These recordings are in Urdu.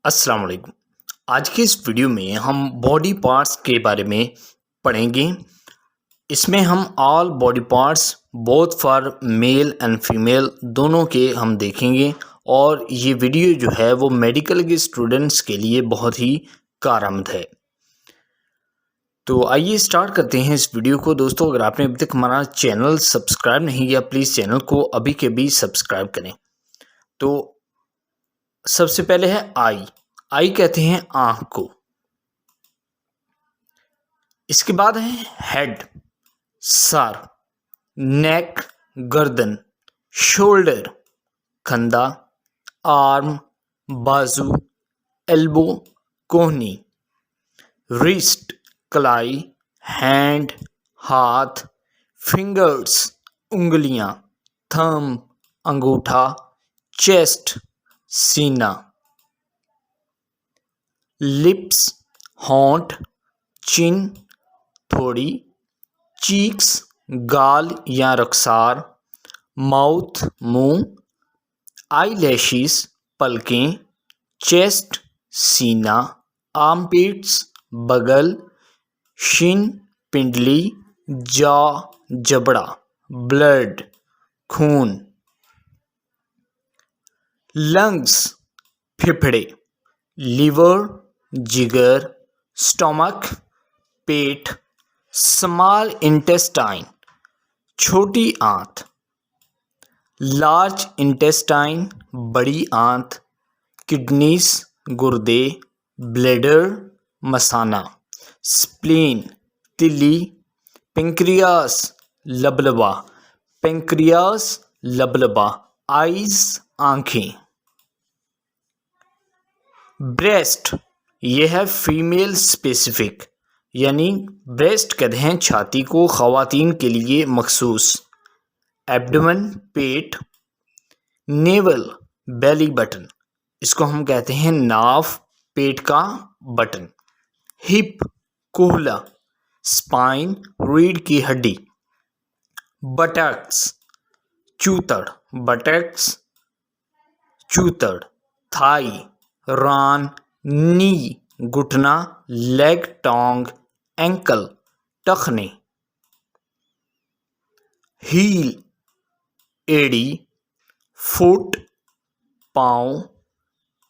السلام علیکم۔ آج کی اس ویڈیو میں ہم باڈی پارٹس کے بارے میں پڑھیں گے۔ اس میں ہم all body parts both for male and female دونوں کے ہم دیکھیں گے، اور یہ ویڈیو جو ہے وہ میڈیکل کے اسٹوڈنٹس کے لیے بہت ہی کارآمد ہے۔ تو آئیے اسٹارٹ کرتے ہیں اس ویڈیو کو۔ دوستو، اگر آپ نے ابھی تک ہمارا چینل سبسکرائب نہیں کیا، پلیز چینل کو ابھی کے ابھی سبسکرائب کریں۔ تو سب سے پہلے ہے آئی کہتے ہیں آنکھ کو۔ اس کے بعد ہے ہیڈ، سر، نیک گردن، شولڈر کندھا، آرم بازو، ایلبو کوہنی، ریسٹ کلائی، ہینڈ ہاتھ، فنگرز انگلیاں، تھم انگوٹھا، چیسٹ سینہ، لپس ہونٹ، چن تھوڑی، چیکس گال یا رخسار، ماؤتھ منہ، آئی لیشز پلکیں، چیسٹ سینہ، آرم پیٹس بغل، شن پنڈلی، جا جبڑا، بلڈ خون، لنگز پھیپھڑے، لیور جگر، سٹمک پیٹ، اسمال انٹسٹائن چھوٹی آنت، لارج انٹسٹائن بڑی آنت، کڈنیز گردے، بلیڈر مثانہ، سپلین تلی، پنکریاس لبلبا، پنکریاس لبلبا، آئیز آنکھیں۔ بریسٹ یہ ہے فیمیل اسپیسیفک، یعنی بریسٹ کہتے ہیں چھاتی کو، خواتین کے لیے مخصوص۔ ایبڈومن پیٹ، نیول بیلی بٹن، اس کو ہم کہتے ہیں ناف پیٹ کا بٹن، ہپ کوہلا، اسپائن ریڑھ کی ہڈی، بٹکس چوتڑ، بٹکس چوتڑ، تھائی ران، نی گھٹنا، لیگ ٹانگ، اینکل ٹخنے، ہیل ایڑی، فٹ پاؤں،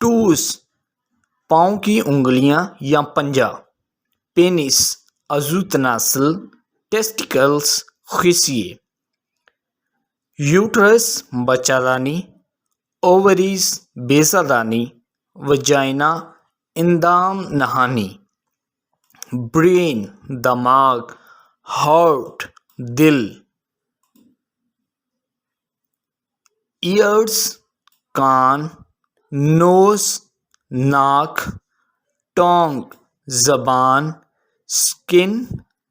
ٹوز پاؤں کی انگلیاں یا پنجہ، پینس عضو تناسل، ٹیسٹیکلز خصیے، یوٹرس بچہ دانی، اووریز بیضہ دانی، وجائنا اندام نہانی، برین دماغ، ہارٹ دل، ایئرز کان، نوز ناک، ٹانگ زبان، سکن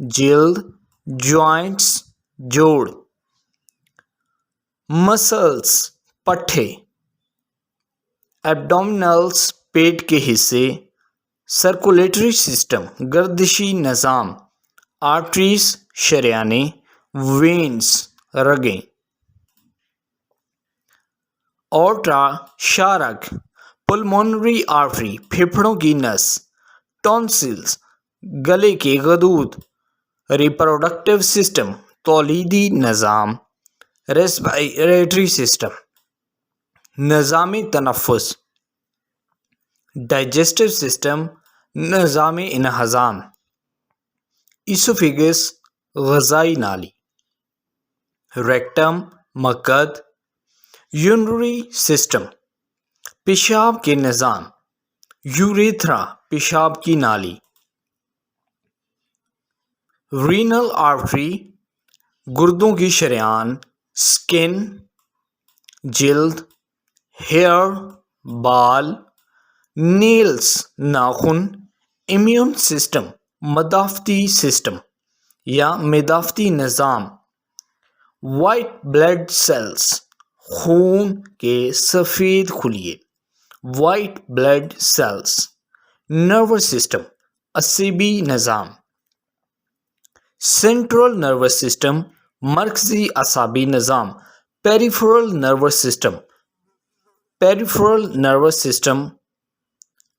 جلد، جوائنٹس جوڑ، مسلز پٹھے، ایبڈومینلز پیٹ کے حصے، سرکولیٹری سسٹم گردشی نظام، آرٹریز شریانیں، وینز رگیں، اورٹا شارک، پلمونری آرٹری پھیپھڑوں کی نس، ٹونسلز گلے کے غدود، ریپروڈکٹیو سسٹم تولیدی نظام، ریسپیریٹری سسٹم نظام تنفس، ڈائجسٹیو سسٹم نظام انہضام، ایسوفیگس غذائی نالی، ریکٹم مقعد، یورینری سسٹم پیشاب کے نظام، یوریتھرا پیشاب کی نالی، رینل آرٹری گردوں کی شریان، سکن جلد، ہیئر بال، نیلز ناخن، امیون سسٹم مدافعتی سسٹم یا مدافعتی نظام، وائٹ بلڈ سیلز خون کے سفید خلیے، white blood cells, nervous system عصبی نظام، سینٹرل نروس سسٹم مرکزی اعصابی نظام، پیریفرل نروس سسٹم